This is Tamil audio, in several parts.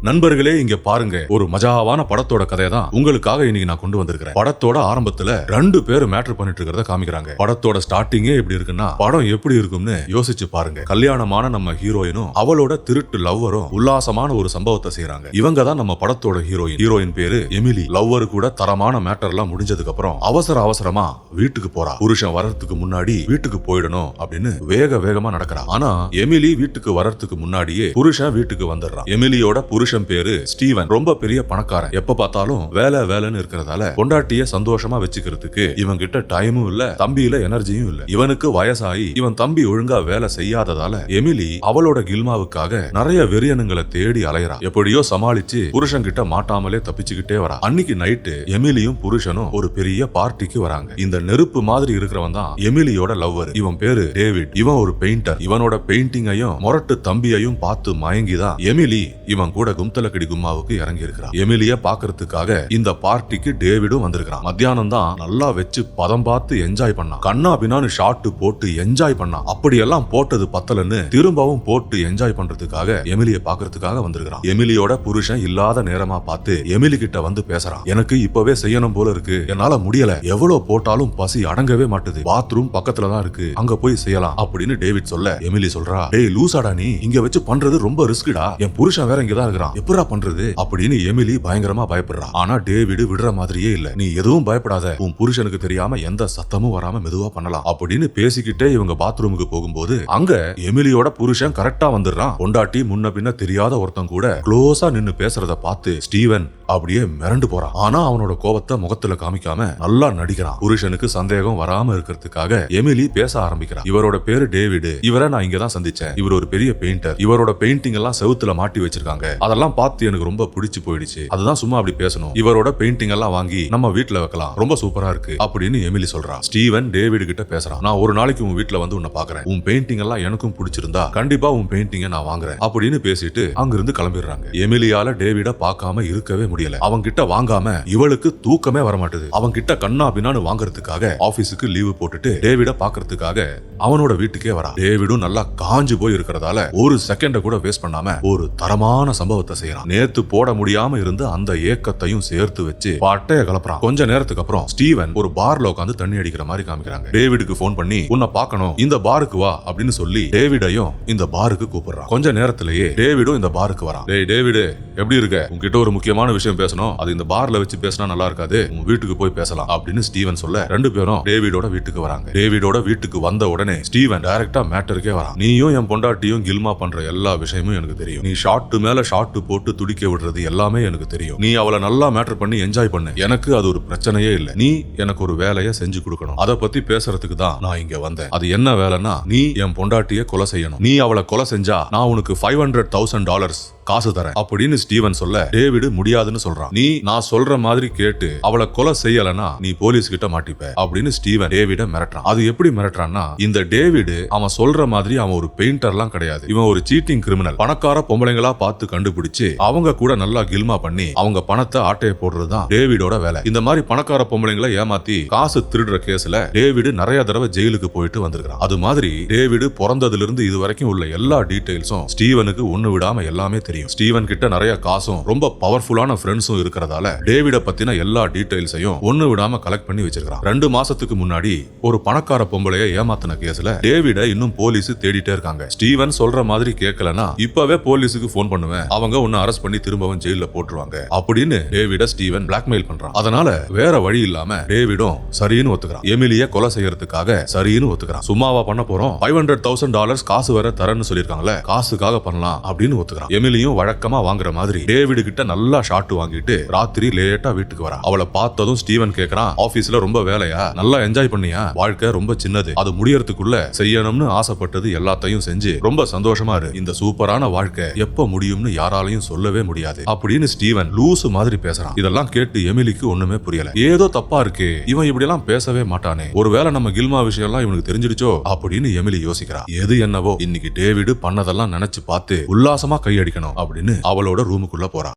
நண்பர்களே, இங்க பாருங்க, ஒரு மஜாவான படத்தோட கதையை தான் உங்களுக்காக இன்னைக்கு நான் கொண்டு வந்திருக்கிறேன். படத்தோட ஆரம்பத்துல 2 பேர் மேட்டர் பண்ணிட்டு இருக்கிறத காமிக்கிறாங்க. படத்தோட ஸ்டார்டிங்கே எப்படி இருக்குன்னா, படம் எப்படி இருக்கும்னு யோசிச்சு பாருங்க. கல்யாணமான நம்ம ஹீரோயினும் அவளோட திருட்டு லவ்வரும் உல்லாசமான ஒரு சம்பவத்தை செய்யறாங்க. இவங்க தான் நம்ம படத்தோட ஹீரோயின் பேரு எமிலி. லவ்வர் கூட தரமான மேட்டர் எல்லாம் முடிஞ்சதுக்கு அப்புறம் அவசரமா வீட்டுக்கு போறா. புருஷன் வரதுக்கு முன்னாடி வீட்டுக்கு போயிடணும் அப்படின்னு வேகமா நடக்கிறா. ஆனா எமிலி வீட்டுக்கு வரதுக்கு முன்னாடியே புருஷன் வீட்டுக்கு வந்துடுறான். எமிலியோட புருஷன் பேரு ஸ்டீவன். ரொம்ப பெரிய பணக்காரன். எப்ப பார்த்தாலும் வேலைன்னு இருக்கிறதால பொண்டாட்டிய சந்தோஷமா வச்சுக்கிறதுக்கு இவன் கிட்ட டைமும் இல்ல, தம்பியில எனர்ஜியும் இல்ல. இவனுக்கு வயசாகி இவன் தம்பி ஒழுங்கா வேலை செய்யாததால எமிலி அவளோட கில்மாவுக்காக நிறைய வெறியனுங்களை தேடி அலையறா. எப்படியோ சமாளிச்சு புருஷன் கிட்ட மாட்டாமலே தப்பிச்சுக்கிட்டே வரா. அன்னைக்கு நைட்டு எமிலியும் புருஷனும் ஒரு பெரிய பார்ட்டிக்கு வராங்க. இந்த நெருப்பு மாதிரி இருக்கிறவன் தான் எமிலியோட லவ்வர். இவன் பேரு டேவிட். இவன் ஒரு பெயிண்டர். இவனோட பெயிண்டிங்கையும் மொரட்டு தம்பியையும் பார்த்து மயங்கிதான் எமிலி இவன் கூட கும்தலக்கடி கும்மாவுக்கு இறங்கி இருக்கிறான். எமிலிய பாக்குறதுக்காக இந்த பார்ட்டிக்கு டேவிடும் வந்திருக்கான். மத்தியானம் தான் நல்லா வச்சு பதம் பார்த்து என்ஜாய் பண்ணான். கண்ணா பின்னான்னு ஷாட் போட்டு என்ஜாய் பண்ணான். அப்படியெல்லாம் போட்டது பத்தலன்னு திரும்பவும் போட்டு என்ஜாய் பண்றதுக்காக எமிலிய பாக்குறதுக்காக வந்திருக்கான். எமிலியோட புருஷன் இல்லாத நேரமா பார்த்து எமிலி கிட்ட வந்து பேசுறான். எனக்கு இப்பவே செய்யணும் போல இருக்கு, என்னால முடியல, எவ்வளவு போட்டாலும் பசி அடங்கவே மாட்டுது, பாத்ரூம் பக்கத்துல தான் இருக்கு, அங்க போய் செய்யலாம் அப்படின்னு டேவிட் சொல்ல எமிலி சொல்றா, டேய் லூசாடா, நீ இங்க வச்சு பண்றது ரொம்ப ரிஸ்க்டா, என் புருஷன் வேற இங்கதான் இருக்கிறான், எப்படா பண்றது அப்படின்னு எமிலி பயங்கரமா பயப்படுறா. ஆனா டேவிட் விடுற மாதிரியே இல்ல. நீ எதுவும் பயப்படாத, உன் புருஷனுக்கு தெரியாம எந்த சத்தமும் வராம மெதுவா பண்ணலாம் அப்படின்னு பேசிக்கிட்டே இவங்க பாத்ரூமுக்கு போகும்போது அங்க எமிலியோட புருஷன் கரெக்டா வந்துடுறான். பொண்டாட்டி முன்ன பின்ன தெரியாத ஒருத்தன் கூட க்ளோஸா நின்னு பேசுறத பார்த்து ஸ்டீவன் அப்படியே மிரண்டு போறான். ஆனா அவனோட கோபத்தை முகத்துல காமிக்காம நல்லா நடிக்கிறான். புருஷனுக்கு சந்தேகம் வராம இருக்கிறதுக்காக எமிலி பேச ஆரம்பிக்கிறான். இவரோட பேரு டேவிட். இவரை நான் இங்கதான் சந்திச்சேன். இவர் ஒரு பெரிய பெயிண்டர். இவரோட பெயிண்டிங் எல்லாம் செவுத்துல மாட்டி வச்சிருக்காங்க. அதெல்லாம் பார்த்து எனக்கு ரொம்ப பிடிச்சு போயிடுச்சு. அதுதான் சும்மா அப்படி பேசணும். இவரோட பெயிண்டிங் எல்லாம் வாங்கி நம்ம வீட்டுல வைக்கலாம், ரொம்ப சூப்பரா இருக்கு அப்படின்னு எமிலி சொல்றா. ஸ்டீவன் டேவிட் கிட்ட பேசுறான். நான் ஒரு நாளைக்கு உன் வீட்டுல வந்து உன்னை பாக்குறேன். உன் பெயிண்டிங் எல்லாம் எனக்கும் பிடிச்சிருந்தா கண்டிப்பா உன் பெயிண்டிங்க நான் வாங்குறேன் அப்படின்னு பேசிட்டு அங்கிருந்து கிளம்பிடுறாங்க. எமிலியால டேவிட பார்க்காம இருக்கவே முடியல. அவங்க கிட்ட வாங்காம இவளுக்கு தூக்கமே வர மாட்டுது. அவங்க கிட்ட கண்ணா பின்னான்னு வாங்குறதுக்காக ஆபீஸுக்கு லீவு போட்டுட்டு டேவிட பாக்குறதுக்காக அவனோட வீட்டுக்கே வரா. டேவிடும் நல்லா காஞ்சு போய் இருக்கிறதால ஒரு செகண்ட கூட வேஸ்ட் பண்ணாம ஒரு தரமான சம்பவத்தை செய்யறான். நேத்து போட முடியாம இருந்த அந்த ஏக்கத்தையும் சேர்த்து வச்சு பாட்டைய கலப்புறான். கொஞ்ச நேரத்துக்கு அப்புறம் ஸ்டீவன் ஒரு பார்ல உட்காந்து தண்ணி அடிக்கிற மாதிரி காமிக்கிறாங்க. டேவிடுக்கு போன் பண்ணி உன்னை பார்க்கணும், இந்த பாருக்கு வா அப்படின்னு சொல்லி டேவிடையும் இந்த பாருக்கு கூப்பிடுறான். கொஞ்ச நேரத்திலேயே டேவிடும் இந்த பாருக்கு வரான். டேய் டேவிடு, எப்படி இருக்க? உங்ககிட்ட ஒரு முக்கியமான விஷயம் பேசணும், அது இந்த பார்ல வச்சு பேசினா நல்லா இருக்காது, உங்க வீட்டுக்கு போய் பேசலாம் அப்படின்னு ஸ்டீவன் சொல்ல 2 பேரும் டேவிடோட வீட்டுக்கு வராங்க. டேவிடோட வீட்டுக்கு வந்த உடனே ஸ்டீவன் டைரக்டா மேட்டருக்கே வரான். நீயும் என் பொண்டாட்டியும் கில்மா பண்ற எல்லா விஷயமும் எனக்கு தெரியும். நீ ஷாட் மேல ஷாட் போட்டு துடிக்க விடுறது எல்லாமே எனக்கு தெரியும். நீ அவளை நல்லா மேட்டர் பண்ணி என்ஜாய் பண்ணு. எனக்கு அது ஒரு பிரச்சனையே இல்ல. நீ எனக்கு ஒரு வேலையை செஞ்சு கொடுக்கணும். அதை பத்தி பேசுறதுக்கு தான் நான் இங்க வந்தேன். அது என்ன வேலைன்னா, நீ என் பொண்டாட்டிய கொலை செய்யணும். நீ அவளை கொலை செஞ்சா நான் உனக்கு $500,000 காசு தரேன் அப்படின்னு ஸ்டீவன் சொல்ல டேவிட் முடியாதுன்னு சொல்றான். நீ நான் சொல்ற மாதிரி கேட்டு அவளை கொலை செய்யலனா நீ போலீஸ் கிட்ட மாட்டிப்ப அப்படின்னு ஸ்டீவன் டேவிட மிரட்டுறான். அது எப்படி மிரட்டுறான்னா, இந்த டேவிட் அவன் சொல்ற மாதிரி அவன் ஒரு பெயிண்டர்லாம் கிடையாது. இவன் ஒரு சீட்டிங் கிரிமினல். பணக்கார பொம்பளைங்களா பார்த்து கண்டுபிடிச்சு அவங்க கூட நல்லா கில்மா பண்ணி அவங்க பணத்தை ஆட்டைய போடுறதுதான் டேவிடோட வேலை. இந்த மாதிரி பணக்கார பொம்பளைங்களை ஏமாத்தி காசு திருடுற கேஸ்ல டேவிட் நிறைய தடவை ஜெயிலுக்கு போயிட்டு வந்திருக்கான். அது மாதிரி டேவிட் பிறந்ததுல இருந்து இது வரைக்கும் உள்ள எல்லா டீடைல்ஸும் ஸ்டீவனுக்கு ஒண்ணு விடாம எல்லாமே தெரியும். ஸ்டீவன் கிட்ட நிறைய காசும் ரொம்ப பவர்ஃபுல்லான ஃப்ரெண்ட்ஸும் இருக்கிறதால டேவிட பத்தின எல்லா டீடைல்ஸையும் ஒண்ணு விடாம கலெக்ட் பண்ணி வச்சிருக்கான். 2 மாசத்துக்கு முன்னாடி ஒரு பணக்கார பொம்பளைய ஏமாத்தின கேஸ்ல டேவிட இன்னும் போலீஸ் தேடிட்டே இருக்காங்க. ஸ்டீவன் சொல்ற மாதிரி கேட்கலனா இப்பவே போலீஸுக்கு போன் பண்ணுவேன், அவங்க உன்னை அரெஸ்ட் பண்ணி திரும்பவும் ஜெயில போட்டுருவாங்க அப்படின்னு டேவிட ஸ்டீவன் பிளாக்மெயில் பண்றான். அதனால வேற வழி இல்லாம டேவிடும் சரின்னு ஒத்துக்கிறான். எமிலிய கொலை செய்யறதுக்காக சரின்னு ஒத்துக்கிறான். சும்மாவா பண்ண போறோம், $500,000 காசு வேற தரேன்னு சொல்லிருக்காங்களே, காசுக்காக பண்ணலாம் அப்படின்னு ஒத்துக்கிறான். எமிலியும் வழக்கமா வாங்குற மாதிரி டேவிட் கிட்ட நல்லா ஷாட் வாங்கிட்டு ராத்திரி லேட்டா வீட்டுக்கு வரா. அவளை பார்த்ததும் ஸ்டீவன் கேக்குறான், ஆபீஸ்ல ரொம்ப வேலையா, நல்லா என்ஜாய் பண்ணியா, வாழ்க்கை ரொம்ப சின்னது, அது முடியறதுக்குள்ள செய்யணும்னு ஆசைப்பட்டது எல்லாத்தையும் செஞ்சு ரொம்ப சந்தோஷமா இரு, இந்த சூப்பரான வாழ்க்கை எப்ப முடியும்னு யாராலையும் சொல்லவே முடியாது அப்படின்னு ஸ்டீவன் லூசு மாதிரி பேசுறான். இதெல்லாம் கேட்டு எமிலிக்கு ஒண்ணுமே புரியல. ஏதோ தப்பா இருக்கு, இவன் இப்படி எல்லாம் பேசவே மாட்டானே, ஒருவேளை நம்ம கில்மா விஷயம் எல்லாம் இவனுக்கு தெரிஞ்சிடுச்சோ அப்படின்னு எமிலி யோசிக்கிறா. எது என்னவோ இன்னைக்கு டேவிட் பண்ணதெல்லாம் நினைச்சு பார்த்து உல்லாசமா கையடிக்கணும் அப்படின்னு அவளோட ரூமுக்குள்ள போறா.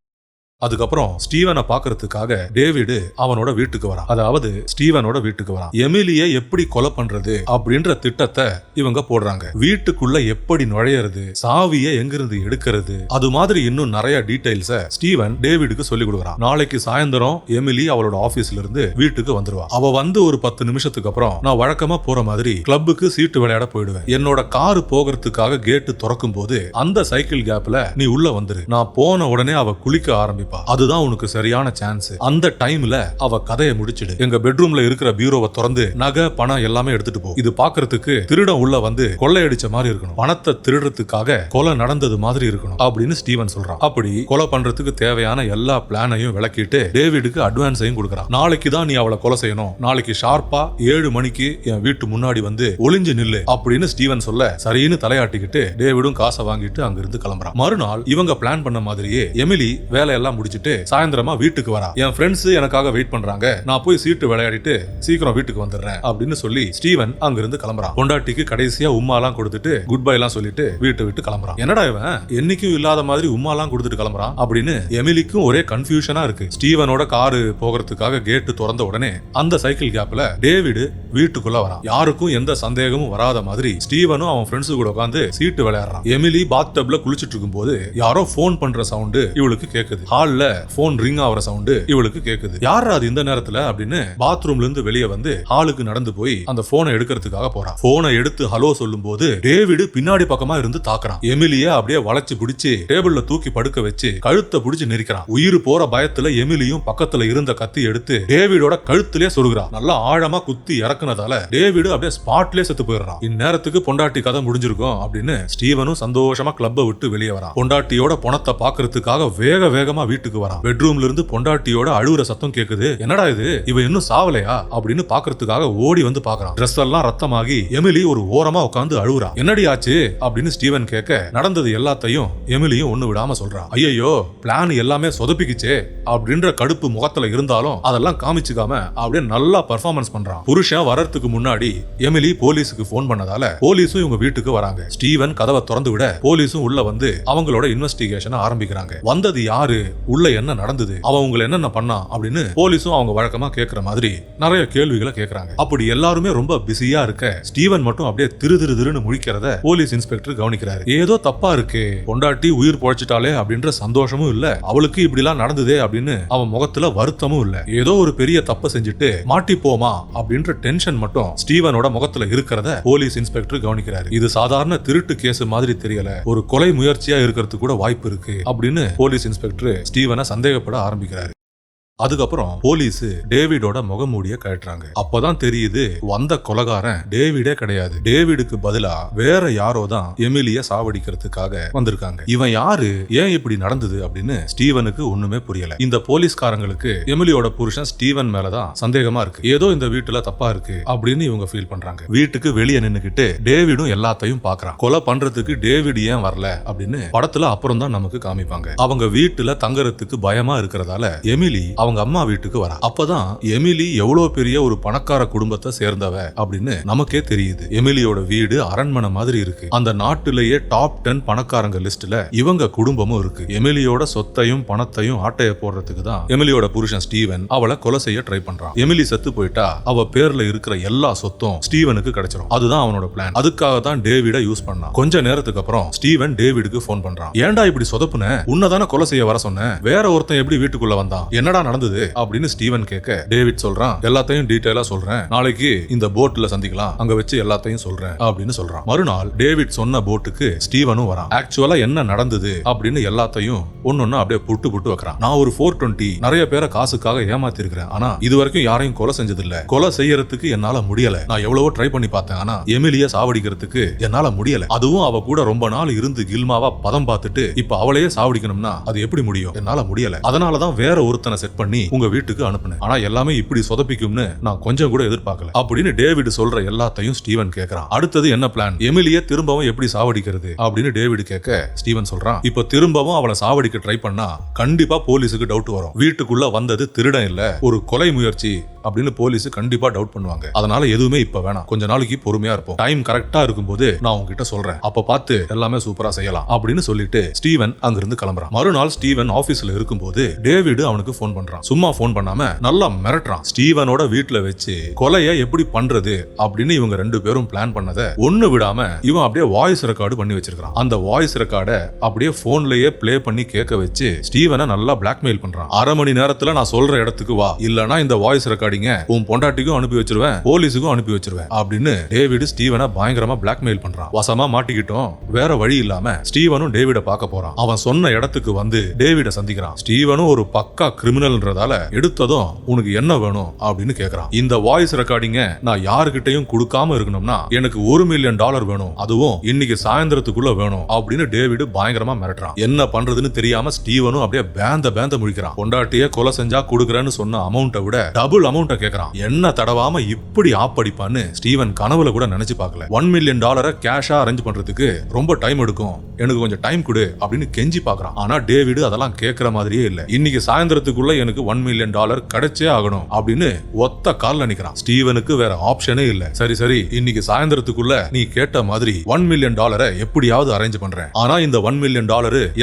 அதுக்கப்புறம் ஸ்டீவனை பாக்குறதுக்காக டேவிட் அவனோட வீட்டுக்கு வரான். அதாவது ஸ்டீவனோட வீட்டுக்கு வரான். எமிலியை எப்படி கொலை பண்றது அப்படின்ற திட்டத்தை இவங்க போடுறாங்க. வீட்டுக்குள்ள எப்படி நுழையிறது, சாவியை எங்கிருந்து எடுக்கிறது, அது மாதிரி இன்னும் நிறைய டீடைல்ஸ ஸ்டீவன் டேவிடுக்கு சொல்லி கொடுக்குறான். நாளைக்கு சாயந்தரம் எமிலி அவளோட ஆபீஸ்ல இருந்து வீட்டுக்கு வந்துருவா. அவ வந்து ஒரு 10 நிமிஷத்துக்கு அப்புறம் நான் வழக்கமா போற மாதிரி கிளப்புக்கு சீட்டு விளையாட போயிடுவேன். என்னோட காரு போகிறதுக்காக கேட்டு திறக்கும் போது அந்த சைக்கிள் கேப்ல நீ உள்ள வந்துரு. நான் போன உடனே அவ குளிக்க ஆரம்பிப்பா. அதுதான் உனக்கு சரியான சான்ஸ். அந்த டைம்ல அவ கதையை முடிச்சிடு. எங்க பெட்ரூம்ல இருக்கிற பீரோவை திறந்து நகை பணம் எல்லாமே எடுத்துட்டு போ. இது பாக்குறதுக்கு திருடன் உள்ள வந்து கொள்ளையடிச்ச மாதிரி இருக்கணும். பணத்தை திருடுறதுக்காக கொலை நடந்தது மாதிரி இருக்கணும் அப்படின்னு ஸ்டீவன் சொல்றான். அப்படி கொலை பண்றதுக்கு தேவையான எல்லா பிளானையும் விளக்கிட்டு டேவிடுக்கு அட்வான்ஸையும் கொடுக்கறான். நாளைக்கு தான் நீ அவளை கொலை செய்யணும். நாளைக்கு ஷார்ப்பா 7 மணிக்கு என் வீட்டு முன்னாடி வந்து ஒளிஞ்சு நில்லு அப்படின்னு ஸ்டீவன் சொல்ல சரின்னு தலையாட்டிக்கிட்டு டேவிடும் காசை வாங்கிட்டு அங்கிருந்து கிளம்புறான். மறுநாள் இவங்க பிளான் பண்ண மாதிரியே எமிலி வேலையெல்லாம் முடிச்சிட்டு சாயந்தரமா வீட்டுக்கு வரா. என் ஃப்ரெண்ட்ஸ் எனக்காக வெயிட் பண்றாங்க, நான் போய் சீட்டு விளையாடிட்டு சீக்கிரம் வீட்டுக்கு வந்துடுறேன் அப்படின்னு சொல்லி ஸ்டீவன் அங்கிருந்து கிளம்புறான். பொண்டாட்டிக்கு கடைசியா உம்மாலாம் கொடுத்துட்டு குட் பை எல்லாம் சொல்லிட்டு வீட்டை விட்டு கிளம்புறான். என்னடா இவன் என்னைக்கும் இல்லாத மாதிரி உம்மாலாம் கொடுத்துட்டு கிளம்புறான் அப்படின்னு எமிலிக்கும் ஒரே கன்ஃபியூஷனா இருக்கு. ஸ்டீவனோட காரு போகிறதுக்காக கேட்டு திறந்த உடனே அந்த சைக்கிள் கேப்ல டேவிட் வீட்டுக்குள்ள வரான். யாருக்கும் எந்த சந்தேகமும் வராத மாதிரி ஸ்டீவனும் அவன் ஃப்ரெண்ட்ஸ் கூட உட்கார்ந்து சீட்டு விளையாடுறான். எமிலி பாத் டப்ல குளிச்சிட்டு இருக்கும் போது யாரோ போன் பண்ற சவுண்ட் இவளுக்கு கேக்குது. ஹால்ல போன் ரிங் ஆகிற சவுண்ட் இவளுக்கு கேக்குது. யாரா அது இந்த நேரத்துல அப்படின்னு பாத்ரூம்ல இருந்து வெளியே வந்து ஹாலுக்கு நடந்து போய் அந்த போனை எடுக்கிறதுக்காக போறான். போனை எடுத்து ஹலோ சொல்லும் போது டேவிட் பின்னாடி பக்கமா இருந்து தாக்குறான். எமிலிய அப்படியே வளைச்சு பிடிச்சு டேபிள்ல தூக்கி படுக்க வச்சு கழுத்தை பிடிச்சு நெரிக்கிறான். உயிர் போற பயத்துல எமிலியும் பக்கத்துல இருந்த கத்தி எடுத்து டேவிடோட கழுத்திலே சொருகிறான். நல்லா ஆழமா குத்தி இறக்குனதால டேவிட் அப்படியே ஸ்பாட்லயே செத்து போயிடுறான். இந்நேரத்துக்கு பொண்டாட்டி கதை முடிஞ்சிருக்கும் அப்படின்னு ஸ்டீவனும் சந்தோஷமா கிளப்பை விட்டு வெளியே வரான். பொண்டாட்டியோட பணத்தை பாக்குறதுக்காக வேக வேகமா வீட்டுக்கு வரான். பெட்ரூம்ல இருந்து பொண்டாட்டியோட அழுகுற சத்தம் கேக்குது. என்னடா இது, இவ இன்னும் சாவலையா அப்படின்னு பாக்குறதுக்காக ஓடி வந்து பாக்குறான். ட்ரெஸ் எல்லாம் ரத்தமாகி எமிலி ஒரு ஓரமா உட்கார்ந்து அழுகுறா. என்னடி ஆச்சு அப்படின்னு ஸ்டீவன் கேட்க நடந்தது எல்லாத்தையும் எமிலியும் ஒண்ணு விடாம சொல்றான். ஐயோ பிளான் எல்லாமே சொதப்பிக்குச்சே அப்படின்ற கடுப்பு முகத்துல இருந்தாலும் அதெல்லாம் காமிச்சுக்காம அப்படியே நல்லா பெர்ஃபார்மன்ஸ் பண்றான். புருஷன் வரதுக்கு முன்னாடி எமிலி போலீஸுக்கு போன் பண்ணதால போலீஸும் இவங்க வீட்டுக்கு வராங்க. ஸ்டீவன் கதவை திறந்து விட போலீஸும் உள்ள வந்து அவங்களோட இன்வெஸ்டிகேஷன் ஆரம்பிக்கிறாங்க. வந்தது யாரு, உள்ள என்ன நடந்தது, அவன் உங்களை என்னென்ன பண்ணா அப்படின்னு போலீஸும் அவங்க வழக்கமா கேட்கிற மாதிரி நிறைய கேள்விகளை கேட்கறாங்க. அப்படி எல்லாருமே ரொம்ப பிஸியா இருக்க ஸ்டீவன் மட்டும் அப்படியே திருன்னு முழிக்கிறத போலீஸ் இன்ஸ்பெக்டர் கவனிக்கிறாரு. ஏதோ தப்பா இருக்கு, பொண்டாட்டி உயிர் பொழைச்சிட்டாலே அப்படின்ற சந்தோஷமும் இல்ல, அவளுக்கு இப்படி எல்லாம் நடந்ததே அப்படின்னு அவன் முகத்துல வருத்தமும் இல்ல. ஏதோ ஒரு பெரிய தப்ப செஞ்சுட்டு மாட்டிப்போமா அப்படின்ற டென்ஷன் மட்டும் ஸ்டீவனோட முகத்துல இருக்கிறத போலீஸ் இன்ஸ்பெக்டர் கவனிக்கிறாரு. இது சாதாரண திருட்டு கேஸ் மாதிரி தெரியல, ஒரு கொலை முயற்சியா இருக்கிறதுக்கு கூட வாய்ப்பு இருக்கு அப்படின்னு போலீஸ் இன்ஸ்பெக்டர் ஸ்டீவனை சந்தேகப்பட ஆரம்பிக்கிறாரு. அதுக்கப்புறம் போலீஸ் டேவிடோட முகமூடிய கழட்டுறாங்க. அப்பதான் தெரியுது வந்த கொலைகாரன் டேவிடே கிடையாது. டேவிடுக்கு பதிலா வேற யாரோ தான் எமிலிய சாவடிக்கிறதுக்காக வந்திருக்காங்க. இவன் யாரு, ஏன் இப்படி நடந்தது அப்படின்னு ஸ்டீவனுக்கு ஒண்ணுமே புரியல. இந்த போலீஸ்காரங்களுக்கு எமிலியோட புருஷன் ஸ்டீவன் மேலதான் சந்தேகமா இருக்கு. ஏதோ இந்த வீட்டுல தப்பா இருக்கு அப்படின்னு இவங்க ஃபீல் பண்றாங்க. வீட்டுக்கு வெளியே நின்னுக்கிட்டு டேவிடும் எல்லாத்தையும் பாக்குறான். கொலை பண்றதுக்கு டேவிட் ஏன் வரல அப்படின்னு படத்துல அப்புறம் தான் நமக்கு காமிப்பாங்க. அவங்க வீட்டுல தங்கறதுக்கு பயமா இருக்கிறதால எமிலி அவங்க அம்மா வீட்டுக்கு வரா. அப்பதான் எமிலி எவ்வளவு பெரிய ஒரு பணக்கார குடும்பத்தை சேர்ந்தவ அப்படின்னு நமக்கே தெரியுது. எமிலியோட வீடு அரண்மனை மாதிரி இருக்கு. அந்த நாட்டிலேயே டாப் 10 பணக்காரங்க லிஸ்ட்ல இவங்க குடும்பமும் இருக்கு. எமிலியோட சொத்தையும் பணத்தையும் ஆட்டைய போடுறதுக்கு தான் எமிலியோட புருஷன் ஸ்டீவன் அவளை கொலை செய்ய ட்ரை பண்றான். எமிலி செத்து போயிட்டா அவ பேர்ல இருக்கிற எல்லா சொத்தும் ஸ்டீவனுக்கு கிடைச்சிடும். அதுதான் அவனோட பிளான். அதுக்காக தான் டேவிட யூஸ் பண்ணான். கொஞ்ச நேரத்துக்கு அப்புறம் ஸ்டீவன் டேவிடுக்கு போன் பண்றான். ஏன்டா இப்படி சொதப்புன, உன்னதான கொலை செய்ய வர சொன்ன, வேற ஒருத்தன் எப்படி வீட்டுக்குள்ள வந்தான், என்னடா நடந்தது அப்படின்னு ஸ்டீவன் கேட்க டேவிட் சொல்றான். எல்லாத்தையும் டீடைலா சொல்றேன், நாளைக்கு இந்த போட்ல சந்திக்கலாம், அங்க வச்சு எல்லாத்தையும் சொல்றேன் அப்படின்னு சொல்றான். மறுநாள் டேவிட் சொன்ன போட்டுக்கு ஸ்டீவனும் வரான். ஆக்சுவலா என்ன நடந்தது அப்படின்னு எல்லாத்தையும் ஒன்னொன்னு அப்படியே புட்டு வைக்கிறான். நான் ஒரு 420 நிறைய பேரை காசுக்காக ஏமாத்தி இருக்கிறேன், ஆனா இது வரைக்கும் யாரையும் கொலை செஞ்சது இல்ல. கொலை செய்யறதுக்கு என்னால முடியல. நான் எவ்வளவோ ட்ரை பண்ணி பார்த்தேன், ஆனா எமிலிய சாவடிக்கிறதுக்கு என்னால முடியல. அதுவும் அவ கூட ரொம்ப நாள் இருந்து கில்மாவா பதம் பார்த்துட்டு இப்ப அவளையே சாவடிக்கணும்னா அது எப்படி முடியும், என்னால முடியல. அதனாலதான் வேற ஒருத்தனை செட் பண்ணி உங்க வீட்டுக்கு அனுப்புனேன். ஆனா எல்லாமே இப்படி சொதப்பிக்கும்னு நான் கொஞ்சம் கூட எதிர்பார்க்கல அப்படின்னு டேவிட் சொல்ற எல்லாத்தையும் ஸ்டீவன் கேக்குறான். அடுத்தது என்ன பிளான், எமிலிய திரும்பவும் எப்படி சாவடிக்கிறது அப்படின்னு டேவிட் கேட்க ஸ்டீவன் சொல்றான். இப்ப திரும்பவும் அவளை சாவடிக்க ட்ரை பண்ணா கண்டிப்பா போலீஸுக்கு டவுட் வரும். வீட்டுக்குள்ள வந்தது திருடன் இல்ல, ஒரு கொலை முயற்சி அப்படின்னு போலீஸ் கண்டிப்பா டவுட் பண்ணுவாங்க. அதனால எதுவுமே இப்ப வேணாம், கொஞ்ச நாளைக்கு பொறுமையா இருப்போம், டைம் கரெக்டா இருக்கும்போது நான் உங்ககிட்ட சொல்றேன், அப்ப பார்த்து எல்லாமே சூப்பரா செய்யலாம் அப்படின்னு சொல்லிட்டு ஸ்டீவன் அங்கிருந்து கிளம்புறான். மறுநாள் ஸ்டீவன் ஆபீஸ்ல இருக்கும்போது டேவிட் அவனுக்கு போன் பண்றான். சும்மா போன் பண்ணாம நல்லா மிரட்டுறான். ஸ்டீவனோட வீட்டுல வச்சு கொலையை எப்படி பண்றது அப்படின்னு இவங்க ரெண்டு பேரும் பிளான் பண்ணதை ஒண்ணு விடாம இவன் அப்படியே வாய்ஸ் ரெக்கார்டு பண்ணி வச்சிருக்கான். அந்த வாய்ஸ் ரெக்கார்டை அப்படியே போன்லயே பிளே பண்ணி கேட்க வச்சு ஸ்டீவனை நல்லா பிளாக்மெயில் பண்றான். அரை மணி நேரத்துல நான் சொல்ற இடத்துக்கு வா, இல்லனா இந்த வாய்ஸ் ரெக்கார்டிங்க உன் பொண்டாட்டிக்கும் அனுப்பி வச்சிருவேன், போலீஸுக்கும் அனுப்பி வச்சிருவேன் அப்படின்னு டேவிட் ஸ்டீவனை பயங்கரமா பிளாக்மெயில் பண்றான். வசமா மாட்டிக்கிட்டோம். வேற வழி இல்லாம ஸ்டீவனும் டேவிட பார்க்க போறான். அவன் சொன்ன இடத்துக்கு வந்து டேவிட சந்திக்கிறான். ஸ்டீவனும் ஒரு பக்கா கிரிமினல்ன்றதால எடுத்ததும் உனக்கு என்ன வேணும் அப்படின்னு கேக்குறான். இந்த வாய்ஸ் ரெக்கார்டிங்க நான் யாருக்கிட்டையும் கொடுக்காம இருக்கணும்னா எனக்கு $1 மில்லியன் வேணும், அதுவும் இன்னைக்கு சாயந்தரத்துக்குள்ள வேணும் அப்படின்னு டேவிட் பயங்கரமா மிரட்டுறான். என்ன பண்றதுன்னு தெரியாம ஸ்டீவனும் அப்படியே பேந்த முழிக்கிறான். பொண்டாட்டியே கொலை செஞ்சா கொடுக்கறேன்னு சொன்ன அமௌண்ட்டை விட டபுள் அமௌண்ட்டை கேக்குறான். என்ன தடவாம இப்படி ஆப்படிப்பான்னு ஸ்டீவன் கனவுல கூட நினைச்சு பார்க்கல. $1 மில்லியன் கேஷா அரேஞ்ச் பண்றதுக்கு ரொம்ப டைம் எடுக்கும், எனக்கு கொஞ்சம் டைம் கொடு அப்படின்னு கெஞ்சி பார்க்கறான். ஆனா டேவிட் அதெல்லாம் கேட்கிற மாதிரியே இல்ல. இன்னைக்கு சாயந்தரத்துக்குள்ள எனக்கு $1 மில்லியன் கிடைச்சே ஆகணும் அப்படின்னு ஒத்த கால்ல நிக்கிறான். ஸ்டீவனுக்கு வேற ஆப்ஷனே இல்ல. சரி இன்னைக்கு சாயந்தரத்துக்குள்ள நீ கேட்ட மாதிரி $1 மில்லியன் எப்படியாவது அரேஞ்ச் பண்றேன். ஆனா இந்த $1 மில்லியன்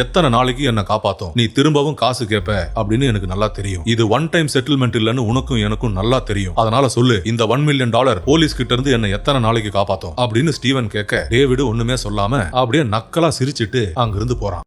எத்தனை நாளைக்கு என்ன காப்பாத்தும், நீ திரும்பவும் காசு கேட்ப அப்படின்னு எனக்கு நல்லா தெரியும். இது ஒன் டைம் செட்டில்மெண்ட் இல்லன்னு உனக்கும் எனக்கும் நல்லா தெரியும். அதனால சொல்லு, இந்த $1 மில்லியன் போலீஸ் கிட்ட இருந்து என்ன எத்தனை நாளைக்கு காப்பாத்தும் அப்படின்னு ஸ்டீவன் கேட்க டேவிட் ஒண்ணுமே சொல்லாம அப்படியே நக்கலா சிரிச்சிட்டு அங்கிருந்து போறான்.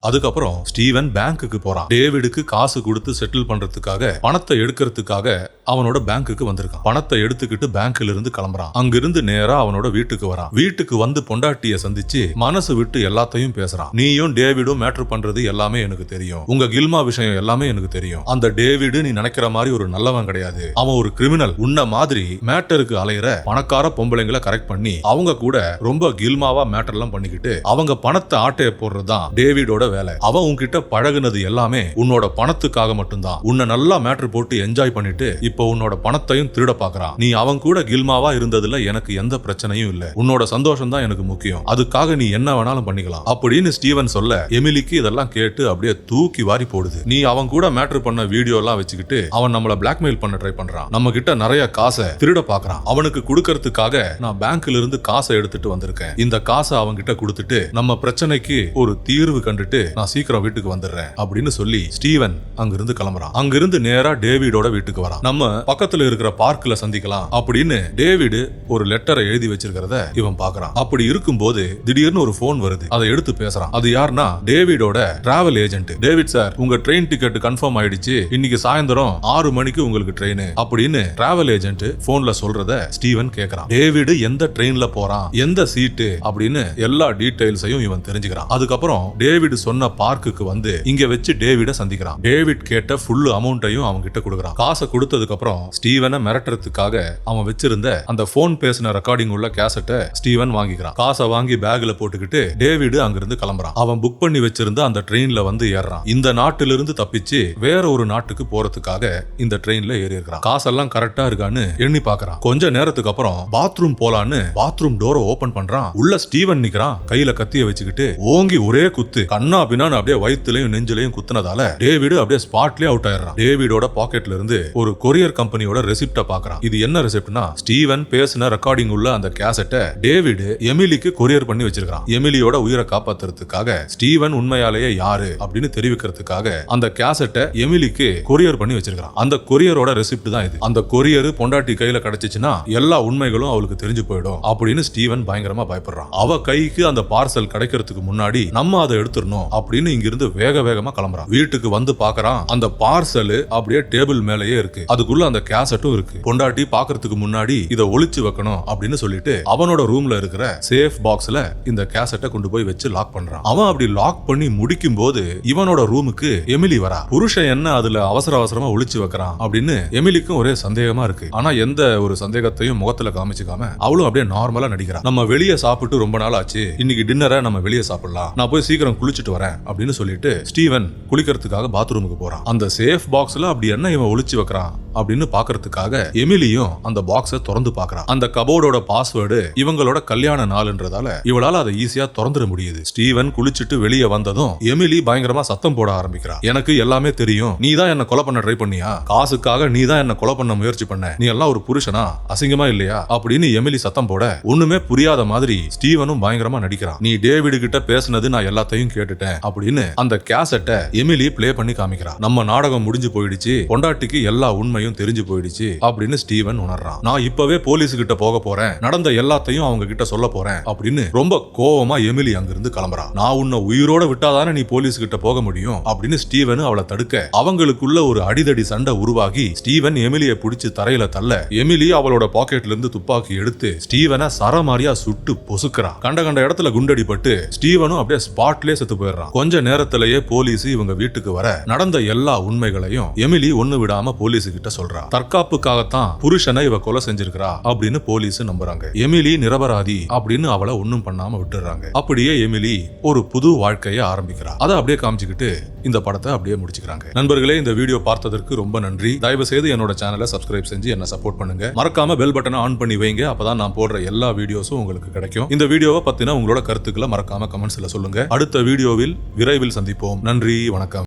அதுக்கப்புறம் ஸ்டீவன் பேங்க்குக்கு போறான். டேவிடுக்கு காசு கொடுத்து செட்டில் பண்றதுக்காக பணத்தை எடுக்கிறதுக்காக அவனோட பேங்க்குக்கு வந்திருக்கான். பணத்தை எடுத்துக்கிட்டு பேங்க்ல இருந்து கிளம்புறான். அங்கிருந்து நேரா அவனோட வீட்டுக்கு வரான். வீட்டுக்கு வந்து பொண்டாட்டிய சந்திச்சு மனசு விட்டு எல்லாத்தையும் பேசுறான். நீயும் டேவிடும் மேட்டர் பண்றது எல்லாமே எனக்கு தெரியும், உங்க கில்மா விஷயம் எல்லாமே எனக்கு தெரியும். அந்த டேவிடு நீ நினைக்கிற மாதிரி ஒரு நல்லவன் கிடையாது, அவன் ஒரு கிரிமினல். உன்ன மாதிரி மேட்டருக்கு அலையிற பணக்கார பொம்பளைங்களை கரெக்ட் பண்ணி அவங்க கூட ரொம்ப கில்மாவா மேட்டர் எல்லாம் பண்ணிக்கிட்டு அவங்க பணத்தை ஆட்டைய போடுறதுதான் டேவிடோட வேலை. அவன் உன்கிட்ட பழகுனது எல்லாமே உன்னோட பணத்துக்காக மட்டும்தான். உன்னை நல்லா மேட்டர் போட்டு என்ஜாய் பண்ணிட்டு இப்போ உன்னோட பணத்தையும் திருட பாக்குறான். நீ அவன் கூட கில்மாவா இருந்ததுல எனக்கு எந்த பிரச்சனையும் இல்ல, உன்னோட சந்தோஷம் தான் எனக்கு முக்கியம், அதுக்காக நீ என்ன வேணாலும் பண்ணிக்கலாம் அப்படின்னு ஸ்டீவன் சொல்ல எமிலிக்கு இதெல்லாம் கேட்டு அப்படியே தூக்கி வாரி போடுது. நீ அவன் கூட மேட்டர் பண்ண வீடியோ எல்லாம் வச்சுக்கிட்டு அவன் நம்மள பிளாக்மெயில் பண்ண ட்ரை பண்றான், நம்ம கிட்ட நிறைய காசை திருட பாக்குறான். அவனுக்கு கொடுக்கறதுக்காக நான் பேங்க்ல இருந்து காசை எடுத்துட்டு வந்திருக்கேன். இந்த காசை அவன் கிட்ட கொடுத்துட்டு நம்ம பிரச்சனைக்கு ஒரு தீர்வு கண்டுட்டு நான் சீக்கிரம் வீட்டுக்கு வந்துடுறேன் அப்படின்னு சொல்லி ஸ்டீவன் அங்கிருந்து கிளம்புறான். அங்கிருந்து நேரா டேவிடோட வீட்டுக்கு வரான். நம்ம பக்கத்துல இருக்கிற பார்க்ல சந்திக்கலாம் அப்படின்னு டேவிட் ஒரு லெட்டரை எழுதி வச்சிருக்கிறத இவன் பாக்குறான். அப்படி இருக்கும்போது திடீர்னு ஒரு போன் வருது. அதை எடுத்து பேசுறான். அது யாருன்னா டேவிடோட டிராவல் ஏஜென்ட். டேவிட் சார், உங்க ட்ரெயின் டிக்கெட் கன்ஃபார்ம் ஆயிடுச்சு, இன்னைக்கு சாயந்தரம் 6 மணிக்கு உங்களுக்கு ட்ரெயின் அப்படின்னு டிராவல் ஏஜென்ட் போன்ல சொல்றத ஸ்டீவன் கேக்குறான். டேவிட் எந்த ட்ரெயின்ல போறான், எந்த சீட்டு அப்படின்னு எல்லா டீடைல்ஸையும் இவன் தெரிஞ்சுக்கிறான். அதுக்கப்புறம் டேவிட் சொன்ன பார்க்குக்கு வந்து இங்க வச்சு டேவிட சந்திக்கிறான். டேவிட் கேட்ட ஃபுல் அமௌண்ட்டையும் அவன் கிட்ட கொடுக்கறான். காசை கொடுத்ததுக்கு அப்புறம் ஸ்டீவனை மிரட்டுறதுக்காக அவன் வச்சிருந்த அந்த போன் பேசின ரெக்கார்டிங் உள்ள கேசட்டை ஸ்டீவன் வாங்கிக்கிறான். காசை வாங்கி பேக்ல போட்டுக்கிட்டு டேவிட் அங்கிருந்து கிளம்புறான். அவன் புக் பண்ணி வச்சிருந்த அந்த ட்ரெயின்ல வந்து ஏறான். இந்த நாட்டிலிருந்து தப்பிச்சு வேற ஒரு நாட்டுக்கு போறதுக்காக இந்த ட்ரெயின்ல ஏறி இருக்கிறான். காசெல்லாம் கரெக்டா இருக்கான்னு எண்ணி பாக்குறான். கொஞ்ச நேரத்துக்கு அப்புறம் பாத்ரூம் போலான்னு பாத்ரூம் டோரை ஓபன் பண்றான். உள்ள ஸ்டீவன் நிக்கிறான். கையில கத்திய வச்சுக்கிட்டு ஓங்கி ஒரே குத்து கண்ணா பின்னான்னு அப்படியே வயிற்றுலையும் நெஞ்சிலையும் குத்துனதால டேவிட் அப்படியே ஸ்பாட்லயே அவுட் ஆயிடுறான். டேவிடோட பாக்கெட்ல இருந்து ஒரு கொரியர் கம்பெனியோட ரெசிப்ட பாக்குறான். இது என்ன ரெசிப்ட்னா ஸ்டீவன் பேசின ரெக்கார்டிங் உள்ள அந்த கேசட்டை டேவிட் எமிலிக்கு கொரியர் பண்ணி வச்சிருக்கான். எமிலியோட உயிரை காப்பாத்துறதுக்காக ஸ்டீவன் உண்மையாலேயே யாரு அப்படின்னு தெரிவிக்கிறதுக்காக அந்த கேசட்டை எமிலிக்கு கொரியர் பண்ணி வச்சிருக்கான். அந்த கொரியரோட ரெசிப்ட் தான் இது. அந்த கொரியர் பொண்டாட்டி கையில கிடைச்சிச்சுன்னா எல்லா உண்மைகளும் அவளுக்கு தெரிஞ்சு போயிடும் அப்படின்னு ஸ்டீவன் பயங்கரமா பயப்படுறான். அவ கைக்கு அந்த பார்சல் கிடைக்கிறதுக்கு முன்னாடி நம்ம அதை எடுத்துடணும் அப்படின்னு இங்கிருந்து வேகமா கிளம்புறான். வீட்டுக்கு வந்து பாக்குறான். அந்த பார்சல் அப்படியே டேபிள் மேலேயே இருக்கு. அதுக்குள்ள அந்த கேசட்டும் இருக்கு. பொண்டாட்டி பாக்குறதுக்கு முன்னாடி இதை ஒளிச்சு வைக்கணும் அப்படின்னு சொல்லிட்டு அவனோட ரூம்ல இருக்கிற சேஃப் பாக்ஸ்ல இந்த கேசட்டை கொண்டு போய் வச்சு லாக் பண்றான். அவன் அப்படி லாக் பண்ணி முடிக்கும் போது இவனோட ரூமுக்கு எமிலி வரா. புருஷன் என்ன அதுல அவசரமா ஒளிச்சு வைக்கிறான் அப்படின்னு எமிலிக்கும் ஒரே சந்தேகமா இருக்கு. ஆனா எந்த ஒரு சந்தேகத்தையும் முகத்துல காமிச்சுக்காம அவளும் அப்படியே நார்மலா நடிக்கிறான். நம்ம வெளியே சாப்பிட்டு ரொம்ப நாள் ஆச்சு, இன்னைக்கு டின்னரை நம்ம வெளியே சாப்பிடலாம், நான் போய் சீக்கிரம் குளிச்சுட்டு வரேன் அப்படின்னு சொல்லிட்டு ஸ்டீவன் குளிக்கிறதுக்காக பாத்ரூமுக்கு போறான். அந்த சேஃப் பாக்ஸ்ல அப்படி என்ன இவன் ஒளிச்சு வைக்கிறான் அப்படின்னு பாக்குறதுக்காக எமிலியும் அந்த பாக்ஸ திறந்து பாக்குறா. அந்த கபோர்டோட பாஸ்வேர்டு இவங்களோட கல்யாண நாள்ன்றதால இவளால அதை ஈஸியா திறந்துட முடியுது. ஸ்டீவன் குளிச்சுட்டு வெளியே வந்ததும் எமிலி பயங்கரமா சத்தம் போட ஆரம்பிக்கிறா. எனக்கு எல்லாமே தெரியும், நீ தான் என்ன கொலை பண்ண ட்ரை பண்ணியா, காசுக்காக நீ தான் என்ன கொலை பண்ண முயற்சி பண்ண, நீ எல்லாம் ஒரு புருஷனா, அசிங்கமா இல்லையா அப்படின்னு எமிலி சத்தம் போட ஒண்ணுமே புரியாத மாதிரி ஸ்டீவனும் பயங்கரமா நடிக்கிறான். நீ டேவிட் கிட்ட பேசுனது நான் எல்லாத்தையும் கேட்டுட்டேன் அப்படின்னு அந்த கேசட்டை எமிலி பிளே பண்ணி காமிக்கிறா. நம்ம நாடகம் முடிஞ்சு போயிடுச்சு, பொண்டாட்டிக்கு எல்லா உண்மையும் தெரிஞ்சு போயிடுச்சு அப்படின்னு ஸ்டீவன் உணர்றான். நான் இப்பவே போலீஸ் கிட்ட போக போறேன், நடந்த எல்லாத்தையும் அவங்க கிட்ட சொல்ல போறேன் அப்படின்னு ரொம்ப கோவமா எமிலி அங்கிருந்து கிளம்புறா. நான் உன்னை உயிரோட விட்டாதானே நீ போலீஸ் கிட்ட போக முடியும் அப்படின்னு ஸ்டீவன் அவளை தடுக்க அவங்களுக்குள்ள ஒரு அடிதடி சண்டை உருவாகி ஸ்டீவன் எமிலியை பிடிச்சு தரையில தள்ள எமிலி அவளோட பாக்கெட்ல இருந்து துப்பாக்கி எடுத்து ஸ்டீவனை சரமாரியா சுட்டு பொசுக்கிறா. கண்ட கண்ட இடத்துல குண்டடிப்பட்டு ஸ்டீவனும் அப்படியே ஸ்பாட்லயே செத்து போயிடுறான். கொஞ்ச நேரத்திலேயே போலீஸ் இவங்க வீட்டுக்கு வர நடந்த எல்லா உண்மைகளையும் எமிலி ஒண்ணு விடாம போலீஸ் கிட்ட சொல்றா. தற்காப்புக்காகத்தான் புருஷனை இவ கொலை செஞ்சிருக்கிறா அப்படின்னு போலீஸ் நம்புறாங்க. எமிலி நிரபராதி அப்படின்னு அவளை ஒண்ணும் பண்ணாம விட்டுறாங்க. அப்படியே எமிலி ஒரு புது வாழ்க்கையை ஆரம்பிக்கிறா. அதை அப்படியே காமிச்சுக்கிட்டு இந்த படத்தை அப்படியே முடிச்சுக்கிறாங்க. நண்பர்களே, இந்த வீடியோ பார்த்ததற்கு ரொம்ப நன்றி. தயவு செய்து என்னோட சேனலை சப்ஸ்கிரைப் செஞ்சு என்ன சப்போர்ட் பண்ணுங்க. மறக்காம பெல் பட்டனை ஆன் பண்ணி வைங்க, அப்பதான் நான் போடுற எல்லா வீடியோஸும் உங்களுக்கு கிடைக்கும். இந்த வீடியோவை பத்தின உங்களோட கருத்துக்களை மறக்காம கமெண்ட்ஸ்ல சொல்லுங்க. அடுத்த வீடியோவில் விரைவில் சந்திப்போம். நன்றி, வணக்கம்.